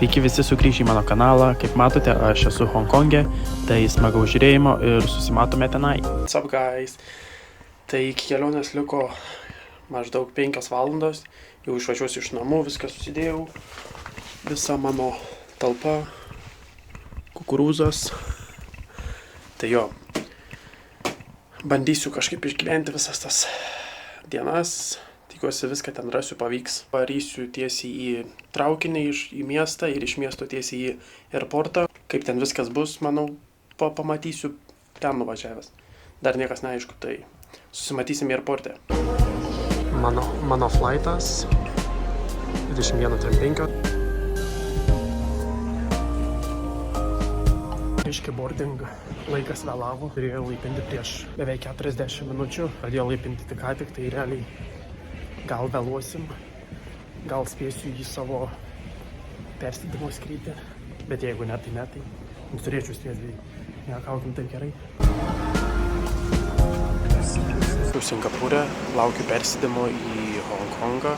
Sveiki visi sugrįžę į mano kanalą, kaip matote, aš esu Honkongė, tai smagaus žiūrėjimo ir susimatome tenai. What's up guys? Tai iki kelionės liko maždaug 5 valandos, jau išvažiuosiu iš namų, viską susidėjau, visa mano talpa, kukurūzas, tai jo, bandysiu kažkaip išgyventi visas tas dienas. Tikiuosi viską ten rasiu, pavyks. Varysiu tiesiai į traukinį į miestą ir iš miesto tiesiai į airportą. Kaip ten viskas bus, manau, pamatysiu ten nuvažiavęs. Dar niekas neaišku, tai susimatysim airporte. Mano flightas 21:35. Reiškia boarding, laikas vėlavo, turėjau laipinti prieš beveik 40 minučių. Pradėjau laipinti tik ką tik, tai realiai gal vėluosim, gal spėsiu į savo persėdimo skrydį, bet jeigu ne, tai turėčiau spėti, nekaukim taip gerai. Esu Singapūre, laukiu persėdimo į Honkongą.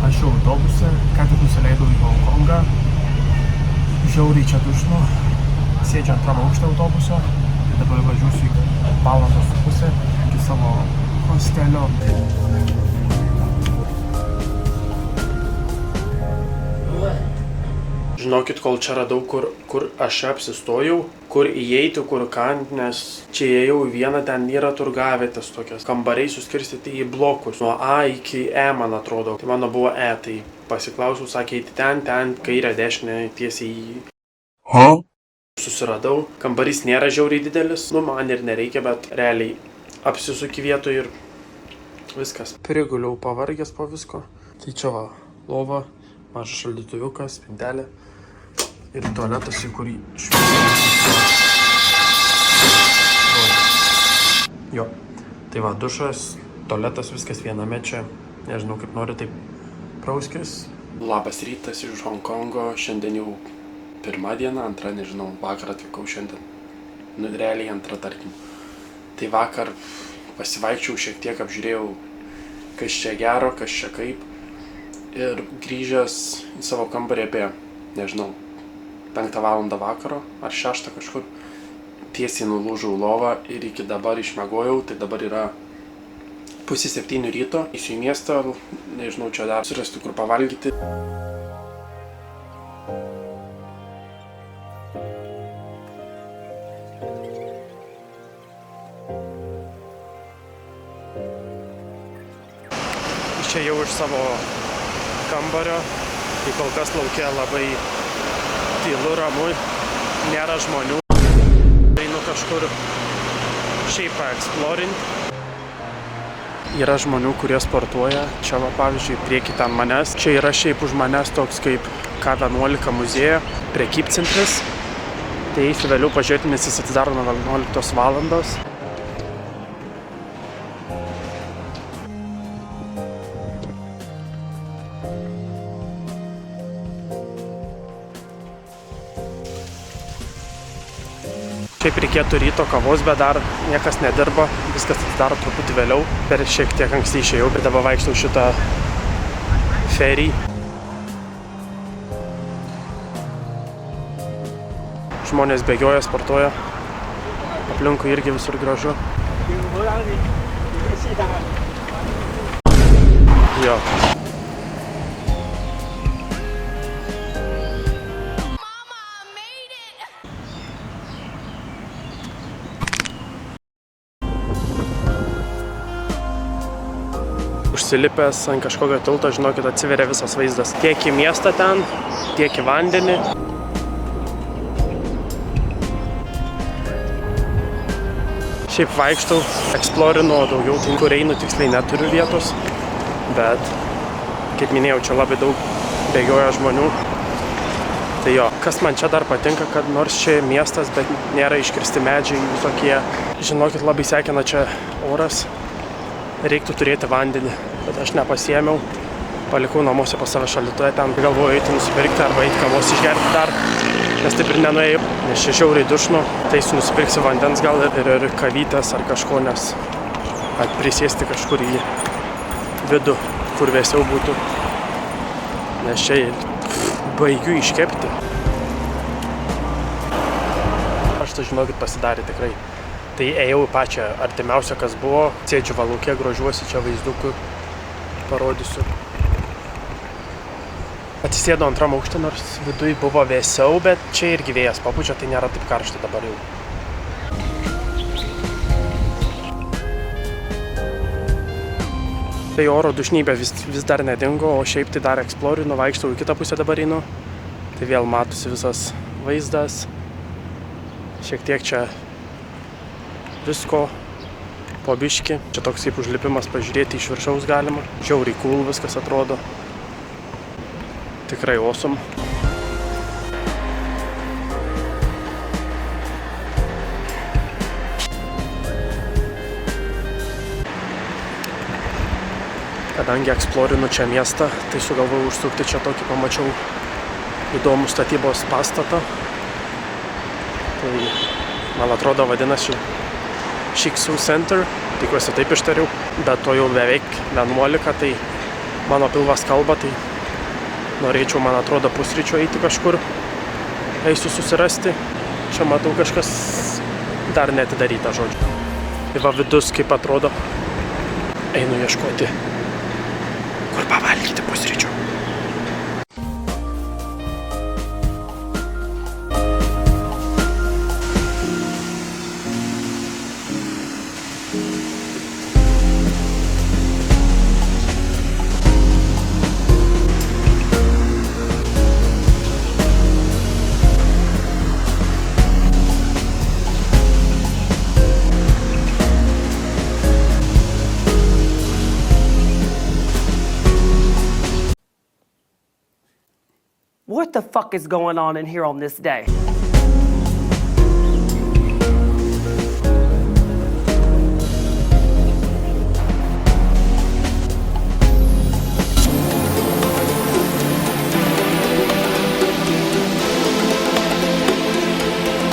Aš jau autobuse, ką tik nusileidau į Honkongą, žiauriai čia dušnu. Sėdžiu antram aukšte autobuso, dabar važiuosiu į valandos pusę iki savo hostelio. Žinokit, kol čia radau, kur aš apsistojau, kur įeiti, kur ką, nes čia įėjau į vieną, ten yra turgavietės tokias. Kambariai suskirstyti į blokus, nuo A iki E, man atrodo. Tai mano buvo E, tai pasiklausiau, sakė, eiti ten, kairę, dešinę, tiesiai į... Susiradau, kambarys nėra žiauriai didelis, man ir nereikia, bet realiai apsisuki vietoj ir viskas. Priguliau pavargęs po visko. Tai čia va, lova, mažas šaldytuviukas, spintelė ir tualetas, į kurį Jo, tai va, dušas, tualetas, viskas viename čia, nežinau kaip nori, taip prauskis. Labas rytas iš Honkongo, šiandien jau pirma diena, antra, nežinau, vakar atvykau šiandien, realiai antra, tarkim. Tai vakar pasivaikščiau, šiek tiek apžiūrėjau, kas čia gero, kas čia kaip. Ir grįžęs į savo kambarį apie, nežinau, 5 valandą vakaro, ar 6 kažkur, tiesiai nulūžau lovą ir iki dabar išmiegojau, tai dabar yra 6:30 ryto. Eisiu į miestą, nežinau, čia dar surasti kur pavalgyti. Čia jau iš savo kambario, tai kol kas lauke labai tylu, ramu, nėra žmonių. Einu kažkur šiaip paeksplorinti. Yra žmonių, kurie sportuoja. Čia va, pavyzdžiui, prieki ten manęs. Čia yra šiaip už manęs toks kaip K11 muziejų, prekybcentris. Tai eisiu vėliau pažiūrėti, nes jis atidaro nuo 11 valandos. Šiaip reikėtų ryto kavos, bet dar niekas nedirba, viskas atidaro truputį vėliau, per šiek tiek anksti išėjau, bet dabar vaikštau šitą ferį. Žmonės bėgioja, sportuoja, aplinkui irgi visur gražu. Jo. Užsilipęs ant kažkokio tilto, žinokit, atsiveria visas vaizdas. Tiek į miestą ten, tiek į vandenį. Šiaip vaikštau, eksplorinu, daugiau tai kur einu, tiksliai neturiu vietos. Bet, kaip minėjau, čia labai daug bėgioja žmonių. Tai jo, kas man čia dar patinka, kad nors čia miestas, bet nėra iškirsti medžiai visokie. Žinokit, labai sekina čia oras. Reiktų turėti vandenį, bet aš nepasiėmiau. Palikau namuose pas save šaldytuvę ten. Galvoju eiti nusipirkti arba eiti kavos išgerti dar, nes taip ir nenuėjau. Nes čia žiauriai dušnu, tai nusipirksiu vandens gal ir kavytės ar kažko, nes prisėsti kažkur į vidų, kur vėsiau būtų. Nes čia baigiu iškepti. Aš tai žinokit pasidarė tikrai. Tai ėjau į pačią artimiausią, kas buvo. Sėdžiu valukė, grožiuosi čia vaizdukų, parodysiu. Atsisėdu antram aukštį, nors viduj buvo vėsiau, bet čia irgi vėjas papučia, tai nėra taip karšta dabar jau. Tai oro dušnybė vis dar nedingo, o šiaip tai dar eksplorinu, vaikštau į kitą pusę dabar einu. Tai vėl matosi visas vaizdas. Šiek tiek čia visko po biškį. Čia toks kaip užlipimas pažiūrėti iš viršaus galima. Žiauriai cool viskas atrodo. Tikrai awesome. Kadangi eksplorinu čia miestą, tai sugalvojau užsukti čia tokį, pamačiau įdomų statybos pastatą. Tai, man atrodo, vadinasi Shiksu Center, tikiuosi taip ištariau, bet to jau beveik 11, tai mano pilvas kalba, tai norėčiau, man atrodo, pusryčio eiti kažkur, eisiu susirasti. Čia matau kažkas dar neatidaryta, žodžiu. Tai va vidus kaip atrodo, einu ieškoti, kur pavalgyti pusryčių. What the fuck is going on in here on this day?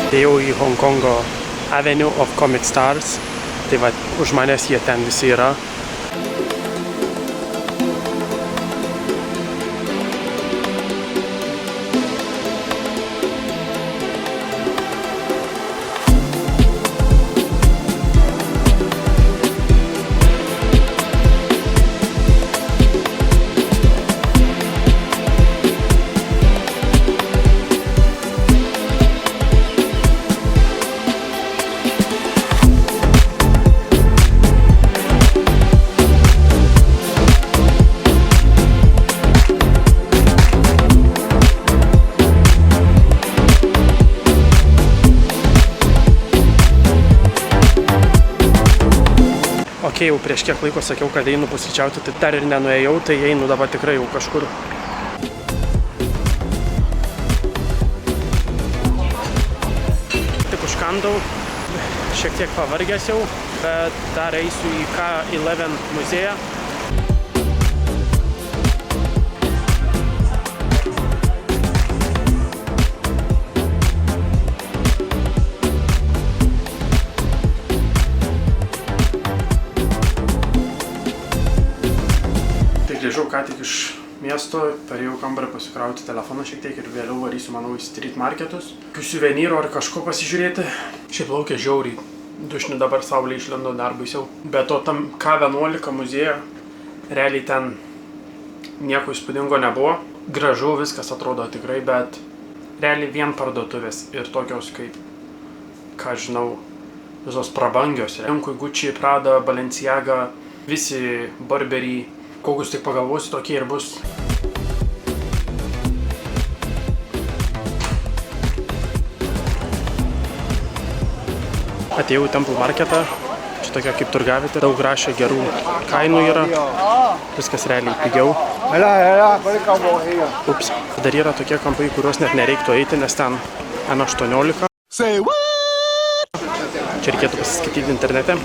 Atėjau į Hongkongo Avenue of Comic Stars, tai va, už manęs jie ten visi yra. Okay, jau prieš kiek laiko sakiau, kad einu pusryčiauti, tai dar ir nenuėjau, tai einu dabar tikrai jau kažkur. Tik užkandau, šiek tiek pavargęs jau, bet dar eisiu į K11 muziejų. Grįžau ką tik iš miesto, perėjau kambarį pasikrauti telefoną šiek tiek ir vėliau varysiu, manau, į street marketus. Suvenyrų ar kažko pasižiūrėti. Šiaip laukia žiauriai. Dušnių dabar saulė išlindo dar baisiau. Bet to tam K11 muziejų realiai ten nieko įspūdingo nebuvo. Gražu viskas atrodo tikrai, bet realiai vien parduotuvės ir tokios kaip, ką žinau, visos prabangios. Rankui Gucci, Prada, Balenciaga, visi Burberry. Kokius tik pagalvosi, tokie ir bus. Atėjau į Temple marketą. Čia tokia kaip turgavietė. Daug rašė gerų kainų yra. Viskas realiai pigiau. Ups. Dar yra tokie kampai, kuriuos net nereiktų eiti, nes ten N18. Čia reikėtų pasiskaityti internete.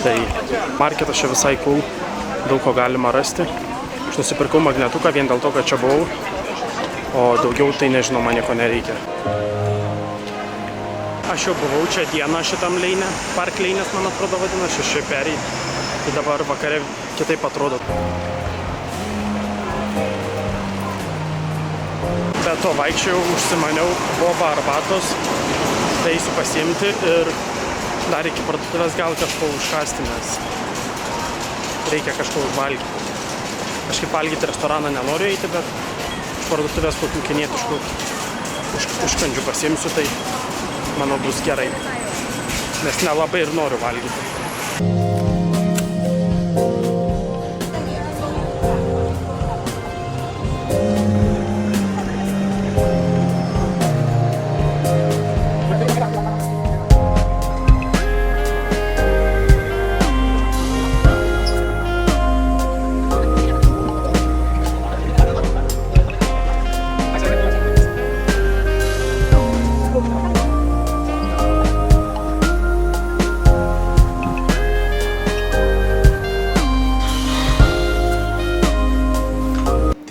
Tai marketas čia visai cool. Daug ko galima rasti. Aš nusipirkau magnetuką vien dėl to, kad čia buvau, o daugiau tai nežinau, man nieko nereikia. Aš jau buvau čia dieną šitam leine, park leinės, man atrodo vadina, šeši periai. Tai dabar vakare kitaip atrodo. Be to vaikščiau, užsimaniau bobą arbatos, tai eisiu pasiimti ir dar iki parduotuvės gal kažko užkasti, nes reikia kažko užvalgyti. Kažkaip valgyti restoraną nenoriu eiti, bet iš parduotuvės kokių kinietiškų užkandžių pasiimsiu, tai manau bus gerai, nes nelabai ir noriu valgyti.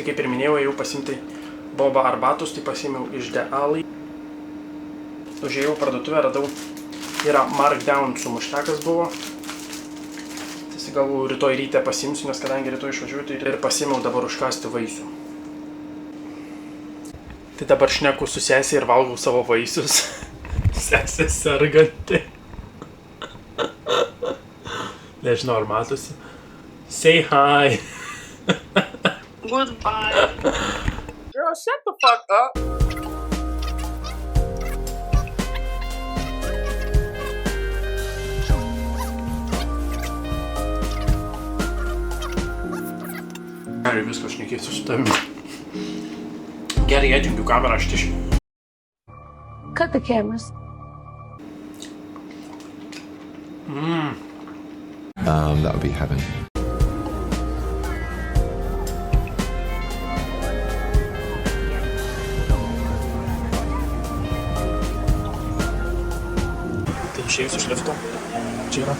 Kaip ir minėjau, ėjau pasimti bobą arbatus, tai pasimiau iš The Alley. Užėjau parduotuvę, radau, yra markdown sumuštekas buvo. Tai galvoju, rytoj ryte pasimsiu, nes kadangi rytoj išvažiuoju, tai ir pasimiau dabar užkasti vaisių. Tai dabar šneku su sesė ir valgau savo vaisius. Sesė serganti. Nežinau, ar matosi. Say hi. Goodbye. Girl, shut the fuck up. Gerai, viską šnekėsiu su tavimi. Gerai, atjungiu kamerą, aš tišiu. Cut the cameras. That would be heaven. Tai išėjus iš lifto. Čia yra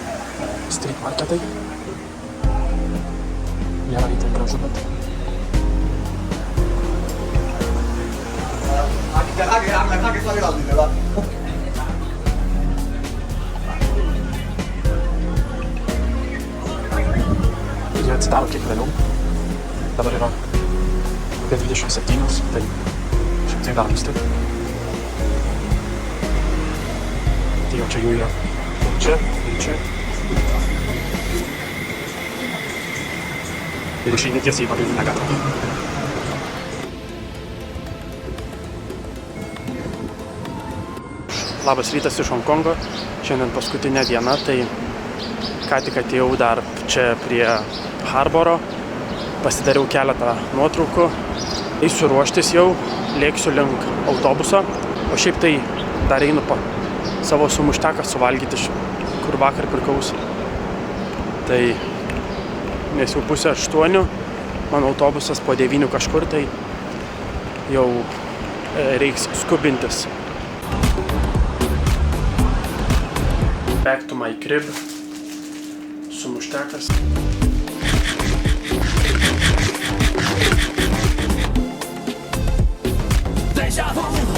street marketai. Nėra į tai gražu, bet... Jie atsidaro kiek vėliau. Dabar yra apie 27, tai šiek tiek dar anksti. Tai jau čia jų yra čia ir čia. Ir išeini tiesiai į pagrindinę gatvę. Labas rytas iš Honkongo. Šiandien paskutinė diena, tai ką tik atėjau dar čia prie Harboro. Pasidariau keletą nuotraukų. Eisiu ruoštis jau, lėksiu link autobuso. O šiaip tai dar einu savo sumušteką suvalgyti, kur vakar pirkausi. Tai nes jau pusė 8, mano autobusas po 9 kažkur, tai jau reiks skubintis. Back to my crib. Sumuštekas. Deja vu.